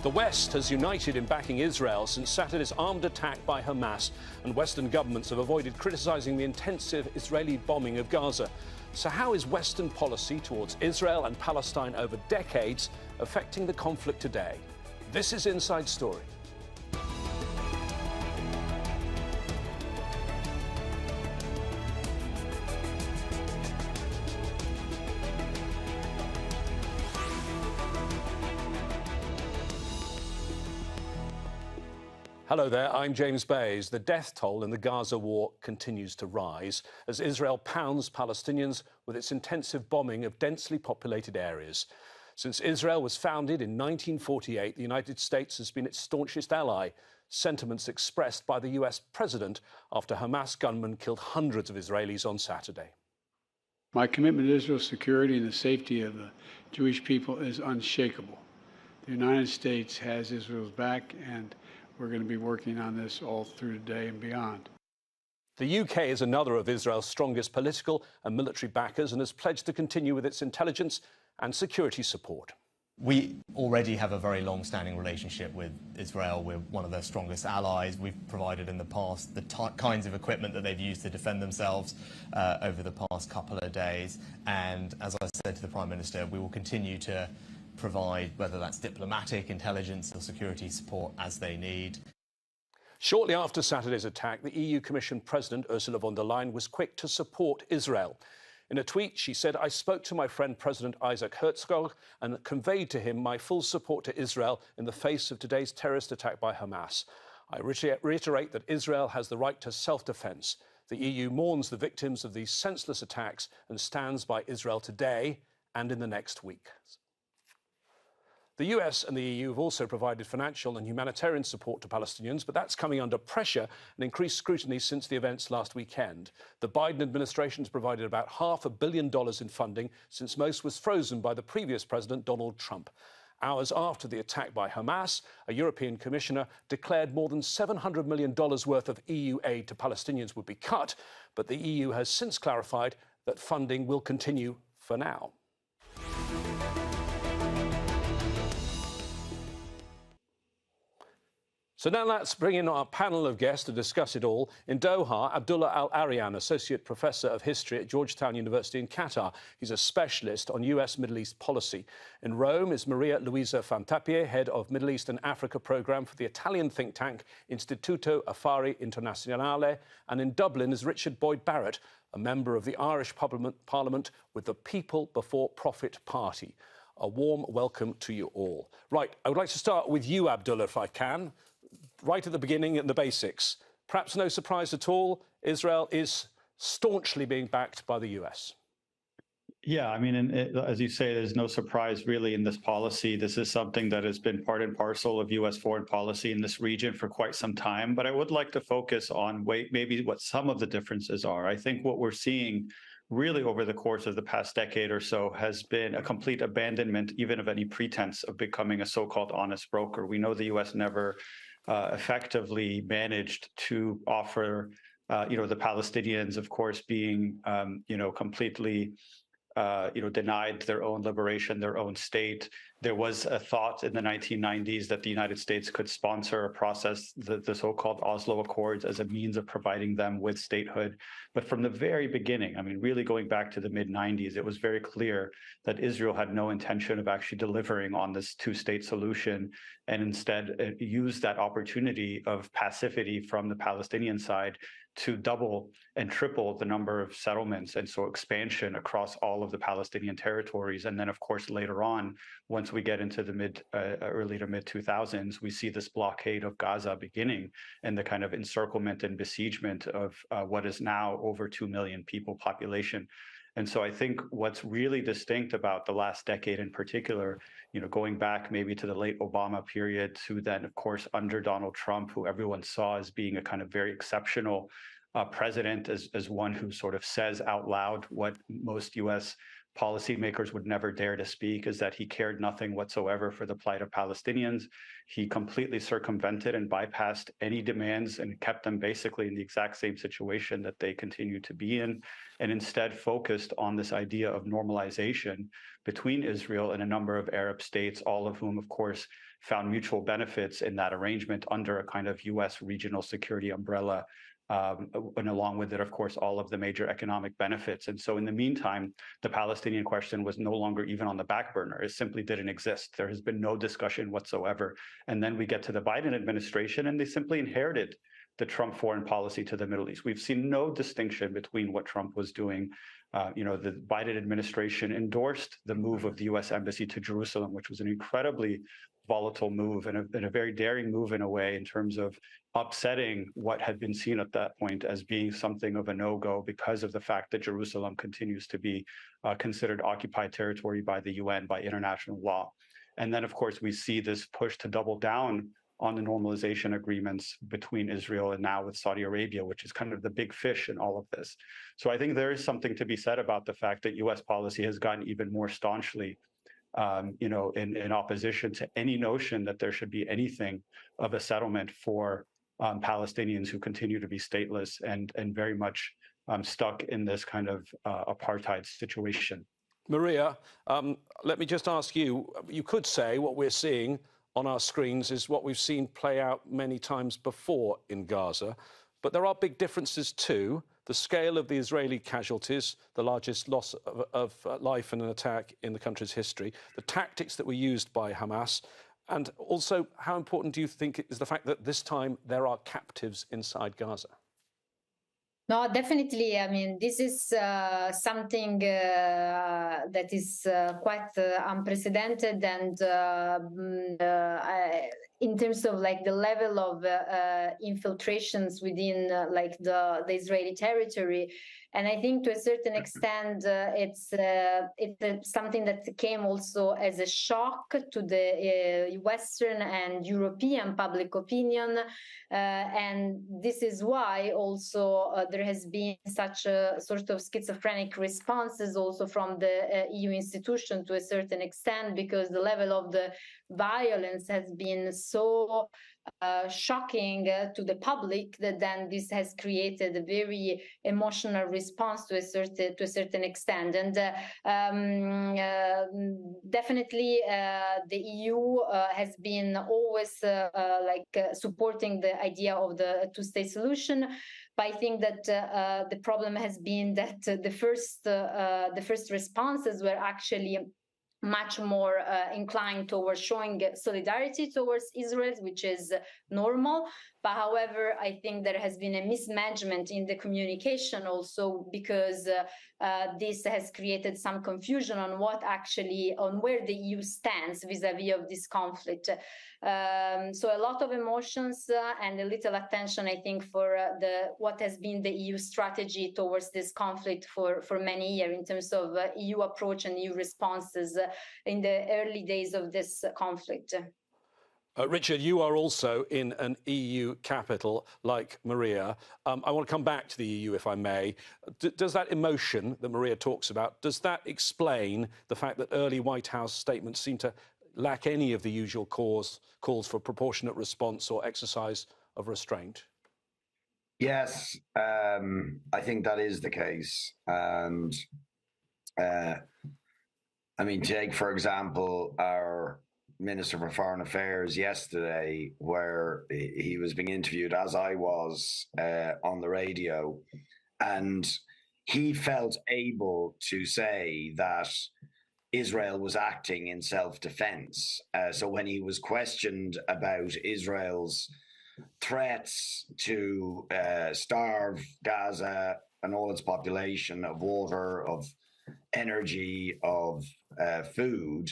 The West has united in backing Israel since Saturday's armed attack by Hamas, and Western governments have avoided criticising the intensive Israeli bombing of Gaza. So how is Western policy towards Israel and Palestine over decades affecting the conflict today? This is Inside Story. Hello there, I'm James Bays. The death toll in the Gaza war continues to rise as Israel pounds Palestinians with its intensive bombing of densely populated areas. Since Israel was founded in 1948, the United States has been its staunchest ally, sentiments expressed by the US president after Hamas gunmen killed hundreds of Israelis on Saturday. My commitment to Israel's security and the safety of the Jewish people is unshakable. The United States has Israel's back, and we're going to be working on this all through today and beyond. The UK is another of Israel's strongest political and military backers and has pledged to continue with its intelligence and security support. We already have a very long-standing relationship with Israel. We're one of their strongest allies. We've provided in the past the kinds of equipment that they've used to defend themselves over the past couple of days. And as I said to the Prime Minister, we will continue to provide, whether that's diplomatic, intelligence or security support as they need. Shortly after Saturday's attack, the EU Commission President Ursula von der Leyen was quick to support Israel. In a tweet, she said, "I spoke to my friend President Isaac Herzog and conveyed to him my full support to Israel in the face of today's terrorist attack by Hamas. I reiterate that Israel has the right to self-defense. The EU mourns the victims of these senseless attacks and stands by Israel today and in the next week." The US and the EU have also provided financial and humanitarian support to Palestinians, but that's coming under pressure and increased scrutiny since the events last weekend. The Biden administration has provided about $500 million in funding since most was frozen by the previous president, Donald Trump. Hours after the attack by Hamas, a European commissioner declared more than $700 million worth of EU aid to Palestinians would be cut, but the EU has since clarified that funding will continue for now. So now let's bring in our panel of guests to discuss it all. In Doha, Abdullah Al-Arian, Associate Professor of History at Georgetown University in Qatar. He's a specialist on US Middle East policy. In Rome is Maria Luisa Fantappie, Head of Middle East and Africa Programme for the Italian think tank Istituto Affari Internazionali. And in Dublin is Richard Boyd Barrett, a member of the Irish Parliament with the People Before Profit Party. A warm welcome to you all. Right, I would like to start with you, Abdullah, if I can. Right at the beginning, at the basics. Perhaps no surprise at all, Israel is staunchly being backed by the US. Yeah, I mean, as you say, there's no surprise really in this policy. This is something that has been part and parcel of US foreign policy in this region for quite some time. But I would like to focus on maybe what some of the differences are. I think what we're seeing really over the course of the past decade or so has been a complete abandonment even of any pretense of becoming a so-called honest broker. We know the US never effectively managed to offer, the Palestinians, of course, being, completely, denied their own liberation, their own state. There was a thought in the 1990s that the United States could sponsor a process, the so-called Oslo Accords, as a means of providing them with statehood. But from the very beginning, I mean, really going back to the mid-90s, it was very clear that Israel had no intention of actually delivering on this two-state solution, and instead used that opportunity of passivity from the Palestinian side to double and triple the number of settlements, and so expansion across all of the Palestinian territories. And then, of course, later on, once we get into the early to mid 2000s, we see this blockade of Gaza beginning and the kind of encirclement and besiegement of what is now over 2 million people population. And so I think what's really distinct about the last decade in particular, going back maybe to the late Obama period to then, of course, under Donald Trump, who everyone saw as being a kind of very exceptional president, as one who sort of says out loud what most US policymakers would never dare to speak is that he cared nothing whatsoever for the plight of Palestinians. He completely circumvented and bypassed any demands and kept them basically in the exact same situation that they continue to be in, and instead focused on this idea of normalization between Israel and a number of Arab states, all of whom, of course, found mutual benefits in that arrangement under a kind of U.S. regional security umbrella. And along with it, of course, all of the major economic benefits. And so in the meantime, the Palestinian question was no longer even on the back burner. It simply didn't exist. There has been no discussion whatsoever. And then we get to the Biden administration, and they simply inherited the Trump foreign policy to the Middle East. We've seen no distinction between what Trump was doing. The Biden administration endorsed the move of the U.S. Embassy to Jerusalem, which was an incredibly volatile move and a very daring move in a way in terms of upsetting what had been seen at that point as being something of a no-go because of the fact that Jerusalem continues to be considered occupied territory by the UN, by international law. And then, of course, we see this push to double down on the normalization agreements between Israel and now with Saudi Arabia, which is kind of the big fish in all of this. So I think there is something to be said about the fact that U.S. policy has gotten even more staunchly in opposition to any notion that there should be anything of a settlement for Palestinians who continue to be stateless and very much stuck in this kind of apartheid situation. Maria, let me just ask you, you could say what we're seeing on our screens is what we've seen play out many times before in Gaza, but there are big differences too. The scale of the Israeli casualties, the largest loss of life in an attack in the country's history, the tactics that were used by Hamas, and also how important do you think is the fact that this time there are captives inside Gaza? No, definitely. I mean, this is something that is quite unprecedented, and in terms of like the level of infiltrations within the Israeli territory. And I think to a certain extent, it's something that came also as a shock to the Western and European public opinion. And this is why also there has been such a sort of schizophrenic responses also from the EU institution to a certain extent, because the level of the violence has been so shocking to the public that then this has created a very emotional response to a certain extent. And definitely the EU has been always supporting the idea of the two-state solution. But I think that the problem has been that the first responses were actually much more inclined towards showing solidarity towards Israel, which is normal. But however, I think there has been a mismanagement in the communication also, because this has created some confusion on where the EU stands vis-a-vis of this conflict. So a lot of emotions and a little attention, I think, for what has been the EU strategy towards this conflict for many years in terms of EU approach and EU responses in the early days of this conflict. Richard, you are also in an EU capital like Maria. I want to come back to the EU, if I may. Does that emotion that Maria talks about, does that explain the fact that early White House statements seem to lack any of the usual calls for proportionate response or exercise of restraint? Yes, I think that is the case. And I mean, take, for example, our Minister for Foreign Affairs yesterday, where he was being interviewed, as I was, on the radio, and he felt able to say that Israel was acting in self-defense. So when he was questioned about Israel's threats to starve Gaza and all its population of water, of energy, of food,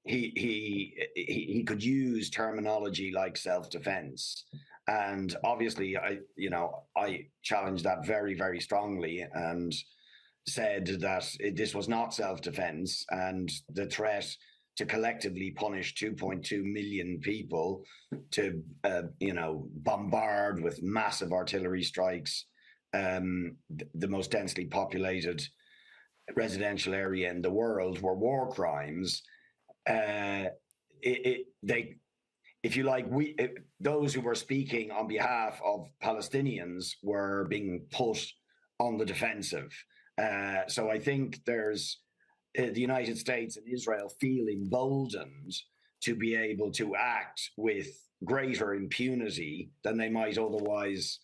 he could use terminology like self-defense. And obviously, I challenged that very, very strongly and said that this was not self-defense, and the threat to collectively punish 2.2 million people, to bombard with massive artillery strikes the most densely populated residential area in the world were war crimes, if you like, those who were speaking on behalf of Palestinians were being put on the defensive. So I think there's the United States and Israel feel emboldened to be able to act with greater impunity than they might otherwise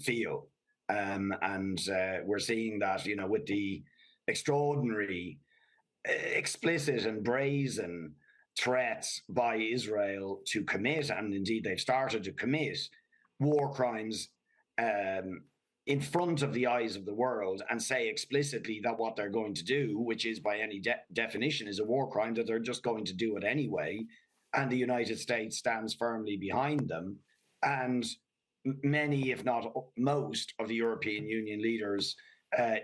feel. And we're seeing that, with the extraordinary, explicit and brazen threats by Israel to commit, and indeed they've started to commit, war crimes in front of the eyes of the world, and say explicitly that what they're going to do, which is by any definition is a war crime, that they're just going to do it anyway, and the United States stands firmly behind them. And many, if not most, of the European Union leaders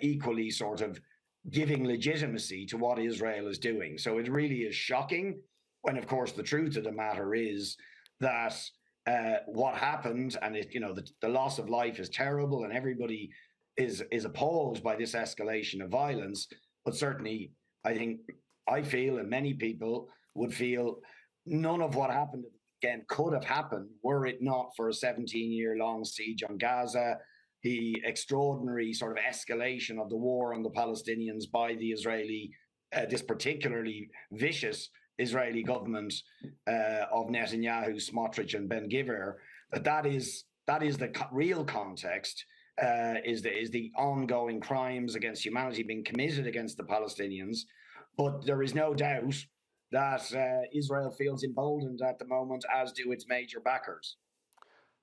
equally sort of giving legitimacy to what Israel is doing. So it really is shocking, when, of course, the truth of the matter is that what happened, and the loss of life is terrible, and everybody is appalled by this escalation of violence. But certainly, I feel, and many people would feel, none of what happened again could have happened were it not for a 17-year-long siege on Gaza, the extraordinary sort of escalation of the war on the Palestinians by the Israeli, this particularly vicious Israeli government of Netanyahu, Smotrich, and Ben Gvir. That is the real context. Is the ongoing crimes against humanity being committed against the Palestinians? But there is no doubt that Israel feels emboldened at the moment, as do its major backers.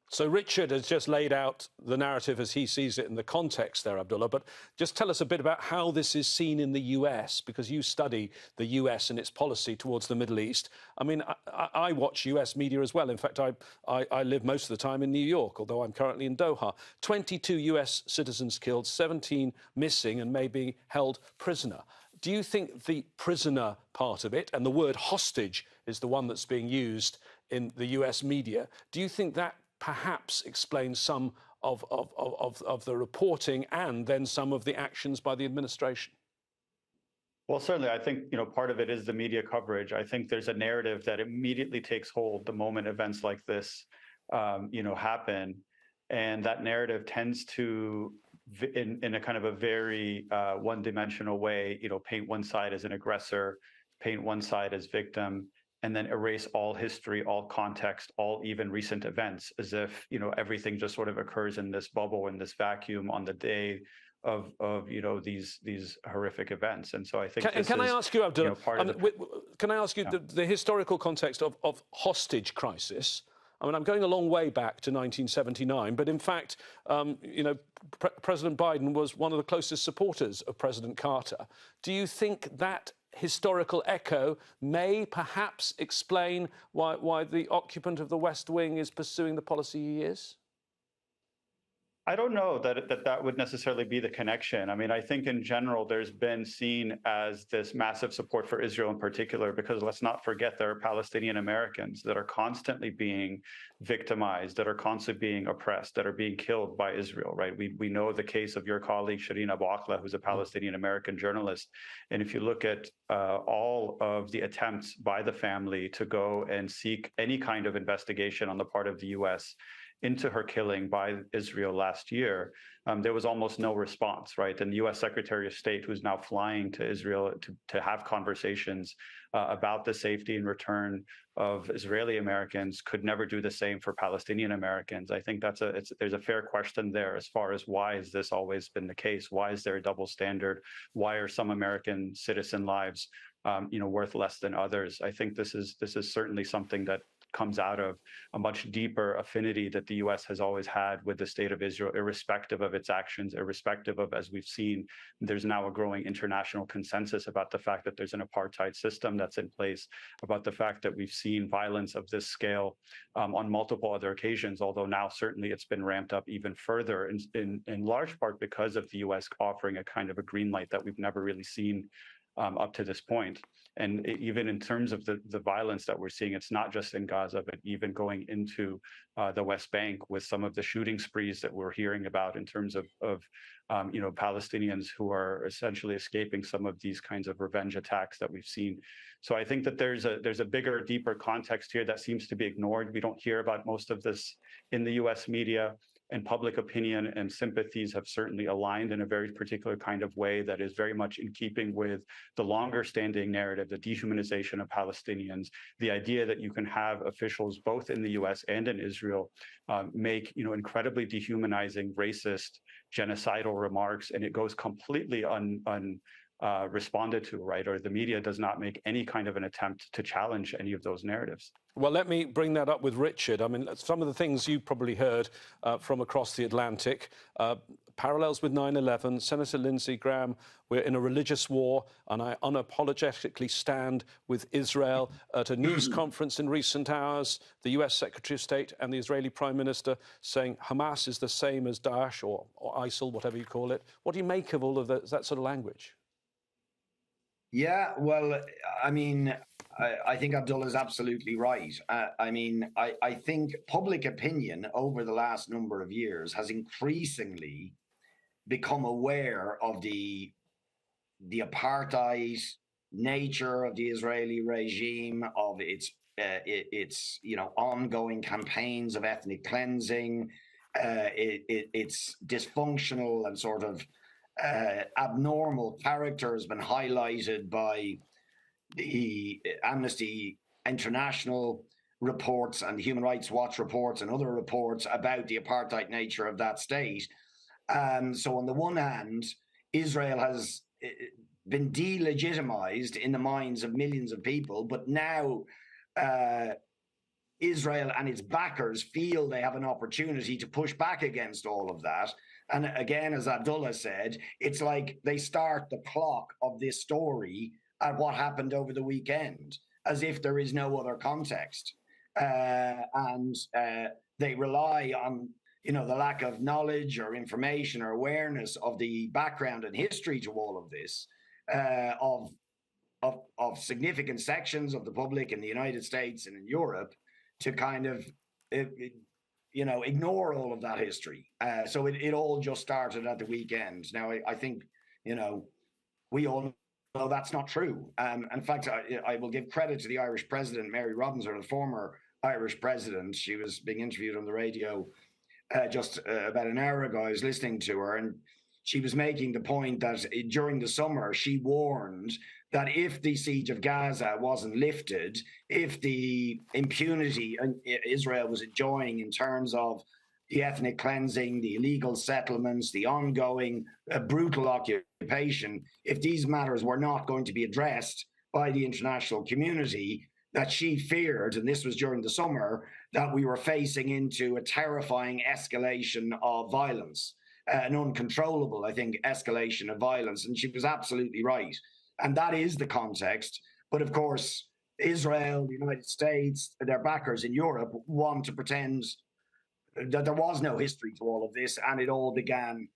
So Richard has just laid out the narrative as he sees it in the context there, Abdullah, but just tell us a bit about how this is seen in the US, because you study the US and its policy towards the Middle East. I mean, I watch US media as well. In fact, I live most of the time in New York, although I'm currently in Doha. 22 US citizens killed, 17 missing and may be held prisoner. Do you think the prisoner part of it, and the word hostage is the one that's being used in the US media, do you think that perhaps explains some of the reporting and then some of the actions by the administration? Well, certainly, I think part of it is the media coverage. I think there's a narrative that immediately takes hold the moment events like this, happen, and that narrative tends to, in a kind of a very one-dimensional way, paint one side as an aggressor, paint one side as victim, and then erase all history, all context, all even recent events, as if everything just sort of occurs in this bubble, in this vacuum on the day of these horrific events. And so I think can I ask you, Abdullah, can I ask you the historical context of hostage crisis? I mean, I'm going a long way back to 1979, but in fact, President Biden was one of the closest supporters of President Carter. Do you think that historical echo may perhaps explain why the occupant of the West Wing is pursuing the policy he is? I don't know that would necessarily be the connection. I mean, I think in general, there's been seen as this massive support for Israel in particular, because let's not forget there are Palestinian Americans that are constantly being victimized, that are constantly being oppressed, that are being killed by Israel, right? We know the case of your colleague, Shireen Abu Akleh, who's a Palestinian American journalist. And if you look at all of the attempts by the family to go and seek any kind of investigation on the part of the U.S., into her killing by Israel last year, there was almost no response, right? And the U.S. Secretary of State, who's now flying to Israel to have conversations about the safety and return of Israeli Americans, could never do the same for Palestinian Americans. I think there's a fair question there as far as why has this always been the case? Why is there a double standard? Why are some American citizen lives, worth less than others? I think this is certainly something that comes out of a much deeper affinity that the U.S. has always had with the state of Israel, irrespective of its actions, irrespective of, as we've seen, there's now a growing international consensus about the fact that there's an apartheid system that's in place, about the fact that we've seen violence of this scale on multiple other occasions, although now certainly it's been ramped up even further, in large part because of the U.S. offering a kind of a green light that we've never really seen up to this point. And even in terms of the violence that we're seeing, it's not just in Gaza, but even going into the West Bank with some of the shooting sprees that we're hearing about in terms of Palestinians who are essentially escaping some of these kinds of revenge attacks that we've seen. So I think that there's a bigger, deeper context here that seems to be ignored. We don't hear about most of this in the U.S. media. And public opinion and sympathies have certainly aligned in a very particular kind of way that is very much in keeping with the longer standing narrative, the dehumanization of Palestinians, the idea that you can have officials both in the US and in Israel make incredibly dehumanizing, racist, genocidal remarks, and it goes completely responded to, right? Or the media does not make any kind of an attempt to challenge any of those narratives. Well, let me bring that up with Richard. I mean, some of the things you probably heard from across the Atlantic, parallels with 9/11. Senator Lindsey Graham, we're in a religious war, and I unapologetically stand with Israel. At a news conference in recent hours, the US Secretary of State and the Israeli Prime Minister saying Hamas is the same as Daesh or ISIL, whatever you call it. What do you make of all of that sort of language? Yeah, well, I mean, I think Abdullah is absolutely right. I think public opinion over the last number of years has increasingly become aware of the apartheid nature of the Israeli regime, of its ongoing campaigns of ethnic cleansing, its dysfunctional and sort of abnormal character has been highlighted by the Amnesty International reports and Human Rights Watch reports and other reports about the apartheid nature of that state. So on the one hand, Israel has been delegitimized in the minds of millions of people, but now Israel and its backers feel they have an opportunity to push back against all of that. And again, as Abdullah said, it's like they start the clock of this story at what happened over the weekend, as if there is no other context. And they rely on, the lack of knowledge or information or awareness of the background and history to all of this, of significant sections of the public in the United States and in Europe to kind of, ignore all of that history. So it all just started at the weekend. Now, I think, we all know that's not true. In fact, I will give credit to the Irish president, Mary Robinson, the former Irish president. She was being interviewed on the radio just about an hour ago. I was listening to her, and she was making the point that during the summer, she warned that if the siege of Gaza wasn't lifted, if the impunity Israel was enjoying in terms of the ethnic cleansing, the illegal settlements, the ongoing brutal occupation, if these matters were not going to be addressed by the international community, that she feared, and this was during the summer, that we were facing into a terrifying escalation of violence, an uncontrollable, I think, escalation of violence. And she was absolutely right. And that is the context. But of course, Israel, the United States, their backers in Europe want to pretend that there was no history to all of this, and it all began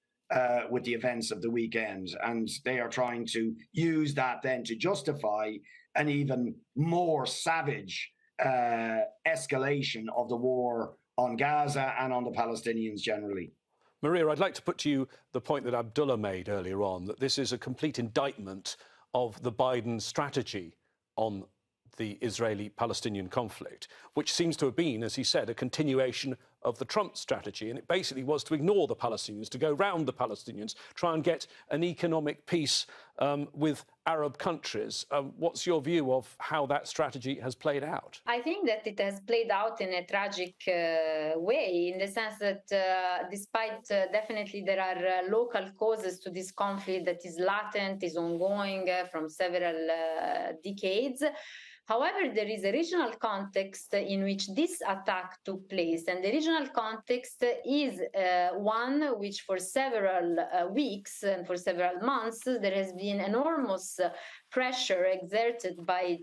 with the events of the weekend. And they are trying to use that then to justify an even more savage escalation of the war on Gaza and on the Palestinians generally. Maria, I'd like to put to you the point that Abdullah made earlier on, that this is a complete indictment of the Biden strategy on the Israeli-Palestinian conflict, which seems to have been, as he said, a continuation of the Trump strategy. And it basically was to ignore the Palestinians, to go round the Palestinians, try and get an economic peace with Arab countries. What's your view of how that strategy has played out? I think that it has played out in a tragic way, in the sense that despite definitely there are local causes to this conflict that is latent, is ongoing from several decades. However, there is a regional context in which this attack took place, and the regional context is one which for several weeks and for several months there has been enormous pressure exerted by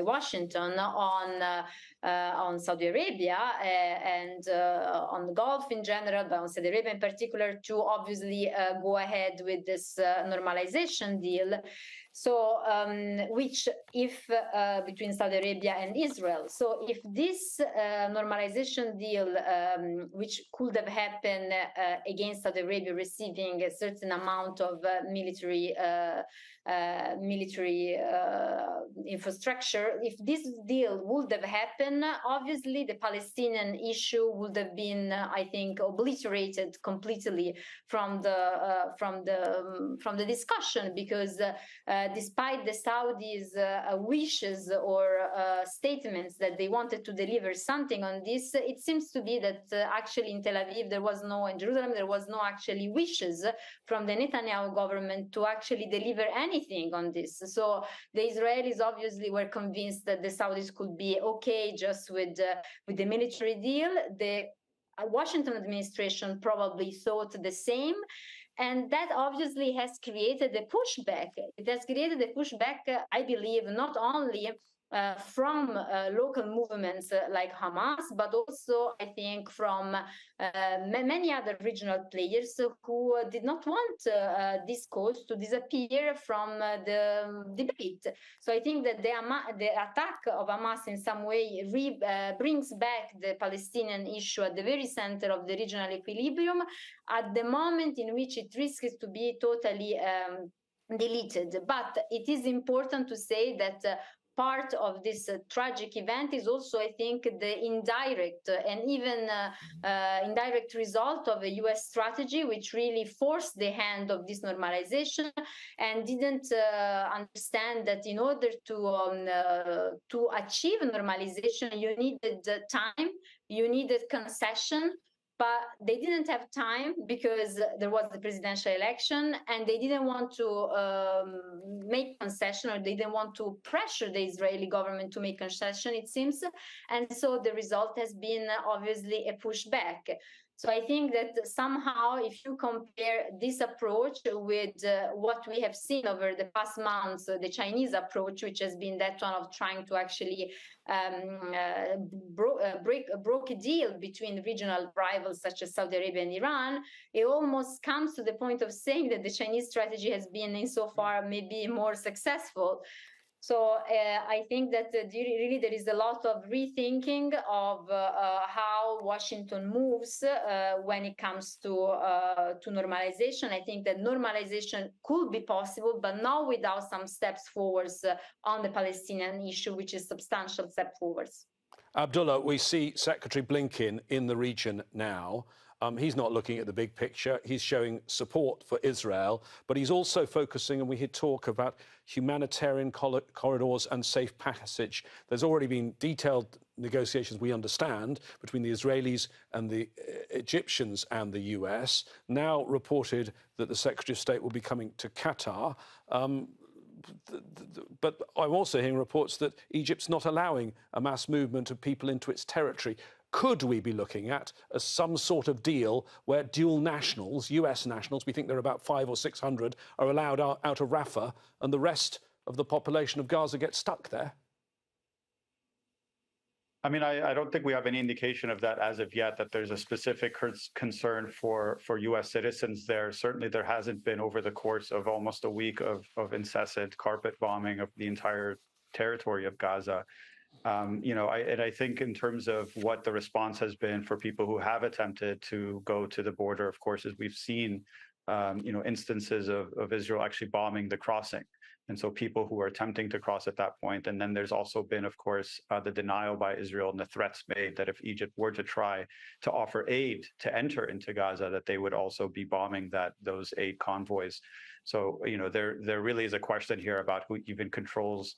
Washington on Saudi Arabia and on the Gulf in general, but on Saudi Arabia in particular, to obviously go ahead with this normalization deal. So, which if between Saudi Arabia and Israel. So if this normalization deal, which could have happened against Saudi Arabia receiving a certain amount of military infrastructure, if this deal would have happened, obviously the Palestinian issue would have been, I think, obliterated completely from the discussion, because despite the Saudis' wishes or statements that they wanted to deliver something on this, it seems to be that actually in Tel Aviv in Jerusalem there was no actually wishes from the Netanyahu government to actually deliver anything on this. So the Israelis obviously were convinced that the Saudis could be okay just with the military deal. The Washington administration probably thought the same. And that obviously has created a pushback. It has created a pushback, I believe, not only from local movements like Hamas, but also, I think, from many other regional players who did not want this cause to disappear from the debate. So I think that the attack of Hamas in some way brings back the Palestinian issue at the very center of the regional equilibrium at the moment in which it risks to be totally deleted. But it is important to say that part of this tragic event is also, I think, the indirect and even indirect result of a U.S. strategy which really forced the hand of this normalization and didn't understand that in order to achieve normalization, you needed time, you needed concession. But they didn't have time because there was the presidential election, and they didn't want to make concession, or they didn't want to pressure the Israeli government to make concession, it seems. And so the result has been obviously a pushback. So I think that somehow, if you compare this approach with what we have seen over the past months, the Chinese approach, which has been that one of trying to actually broke a deal between regional rivals such as Saudi Arabia and Iran, it almost comes to the point of saying that the Chinese strategy has been insofar maybe more successful. So I think that really there is a lot of rethinking of how Washington moves when it comes to normalization. I think that normalization could be possible, but not without some steps forwards on the Palestinian issue, which is substantial step forwards. Abdullah, we see Secretary Blinken in the region now. He's not looking at the big picture. He's showing support for Israel, but he's also focusing, and we hear talk about humanitarian corridors and safe passage. There's already been detailed negotiations, we understand, between the Israelis and the Egyptians and the US. Now reported that the Secretary of State will be coming to Qatar. But I'm also hearing reports that Egypt's not allowing a mass movement of people into its territory. Could we be looking at some sort of deal where dual nationals, US nationals, we think there are about 500 or 600, are allowed out of Rafah, and the rest of the population of Gaza gets stuck there? I mean, I don't think we have any indication of that as of yet, that there's a specific concern for U.S. citizens there. Certainly there hasn't been over the course of almost a week of incessant carpet bombing of the entire territory of Gaza. I think in terms of what the response has been for people who have attempted to go to the border, of course, as we've seen, instances of Israel actually bombing the crossing. And so people who are attempting to cross at that point. And then there's also been, of course, the denial by Israel and the threats made that if Egypt were to try to offer aid to enter into Gaza, that they would also be bombing those aid convoys. So, there really is a question here about who even controls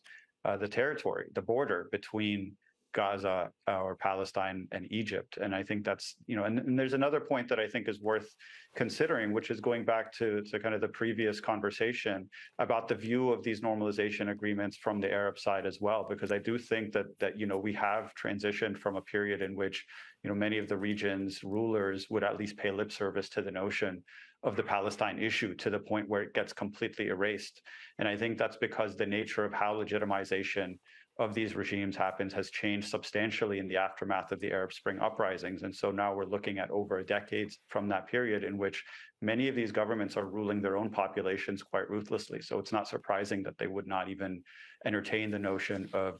the territory, the border between Gaza or Palestine and Egypt. And I think that's, and there's another point that I think is worth considering, which is going back to kind of the previous conversation about the view of these normalization agreements from the Arab side as well, because I do think that we have transitioned from a period in which, many of the region's rulers would at least pay lip service to the notion of the Palestine issue to the point where it gets completely erased. And I think that's because the nature of how legitimization of these regimes happens has changed substantially in the aftermath of the Arab Spring uprisings. And so now we're looking at over a decade from that period in which many of these governments are ruling their own populations quite ruthlessly. So it's not surprising that they would not even entertain the notion of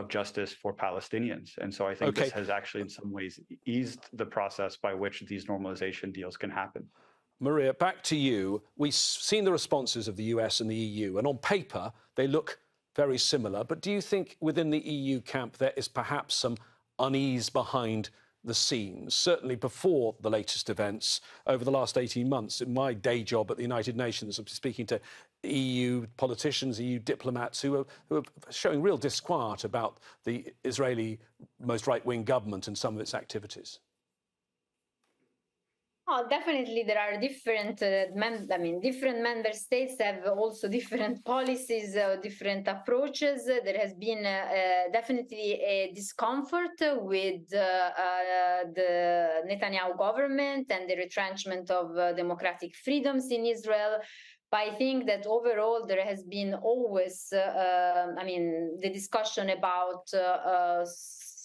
justice for Palestinians. And so I think this has actually in some ways eased the process by which these normalization deals can happen. Maria, back to you. We've seen the responses of the US and the EU, and on paper, they look very similar. But do you think within the EU camp there is perhaps some unease behind the scenes? Certainly before the latest events over the last 18 months. In my day job at the United Nations, I'm speaking to EU politicians, EU diplomats who are showing real disquiet about the Israeli most right-wing government and some of its activities. Oh, definitely, there are different. Different member states have also different policies, different approaches. There has been definitely a discomfort with the Netanyahu government and the retrenchment of democratic freedoms in Israel. But I think that overall there has been always, the discussion about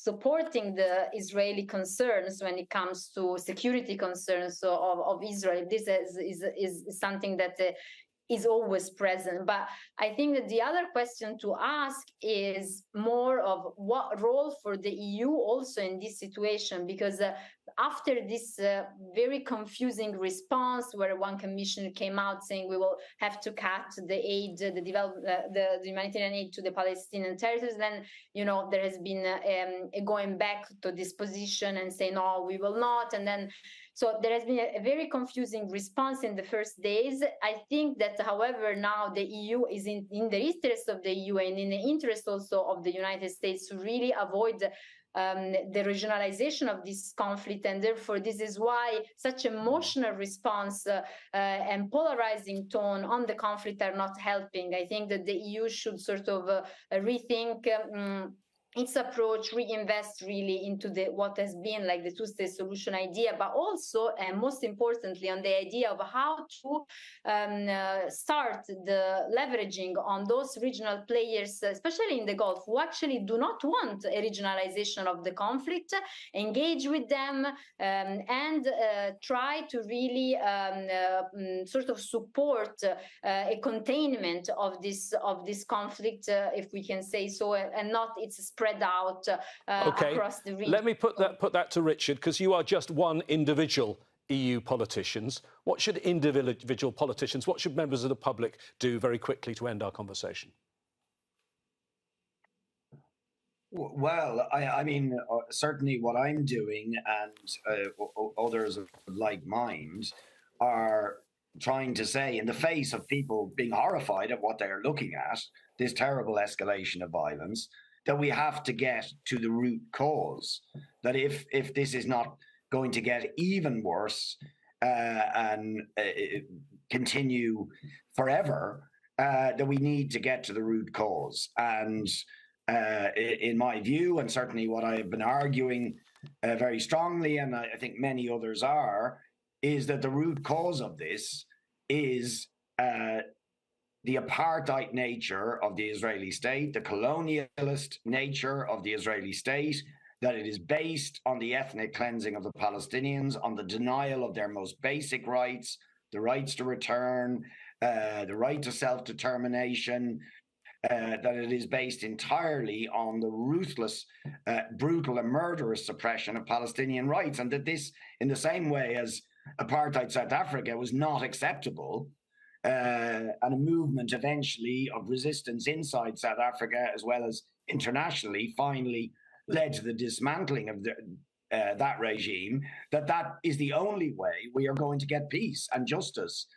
supporting the Israeli concerns when it comes to security concerns of Israel. This is something that is always present. But I think that the other question to ask is more of what role for the EU also in this situation, because after this very confusing response where one commissioner came out saying we will have to cut the aid, the humanitarian aid to the Palestinian territories, then, there has been a going back to this position and say, no, we will not. And then, so there has been a very confusing response in the first days. I think that, however, now the EU is in the interest of the EU and in the interest also of the United States to really avoid the regionalization of this conflict, and therefore this is why such emotional response and polarizing tone on the conflict are not helping. I think that the EU should sort of rethink its approach, reinvest really into what has been like the two-state solution idea, but also, and most importantly, on the idea of how to start the leveraging on those regional players, especially in the Gulf, who actually do not want a regionalization of the conflict, engage with them and try to really sort of support a containment of this conflict, if we can say so, and not its spread out across the region. Let me put that to Richard, because you are just one individual EU politicians. What should individual politicians, what should members of the public do very quickly to end our conversation? Well, I mean, certainly what I'm doing and others of like mind are trying to say, in the face of people being horrified at what they're looking at, this terrible escalation of violence, that we have to get to the root cause. That if this is not going to get even worse and continue forever, that we need to get to the root cause. And in my view, and certainly what I have been arguing very strongly, and I think many others are, is that the root cause of this is the apartheid nature of the Israeli state, the colonialist nature of the Israeli state, that it is based on the ethnic cleansing of the Palestinians, on the denial of their most basic rights, the rights to return, the right to self-determination, that it is based entirely on the ruthless, brutal and murderous suppression of Palestinian rights, and that this, in the same way as apartheid South Africa was not acceptable, and a movement eventually of resistance inside South Africa as well as internationally finally led to the dismantling of that regime, that is the only way we are going to get peace and justice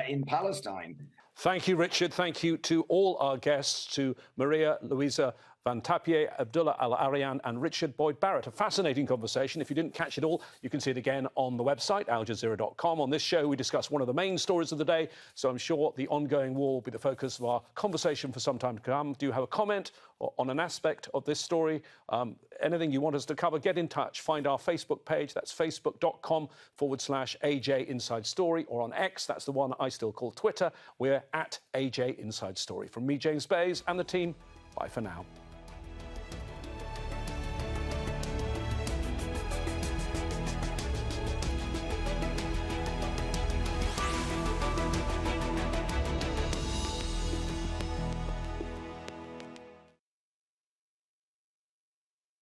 in Palestine. Thank you, Richard. Thank you to all our guests, to Maria Luisa Fantappie, Abdullah Al-Arian and Richard Boyd Barrett. A fascinating conversation. If you didn't catch it all, you can see it again on the website, aljazeera.com. On this show, we discuss one of the main stories of the day, so I'm sure the ongoing war will be the focus of our conversation for some time to come. Do you have a comment on an aspect of this story? Anything you want us to cover, get in touch. Find our Facebook page. That's facebook.com/AJ Inside Story, or on X, that's the one I still call Twitter. We're at AJ Inside Story. From me, James Bays, and the team, bye for now.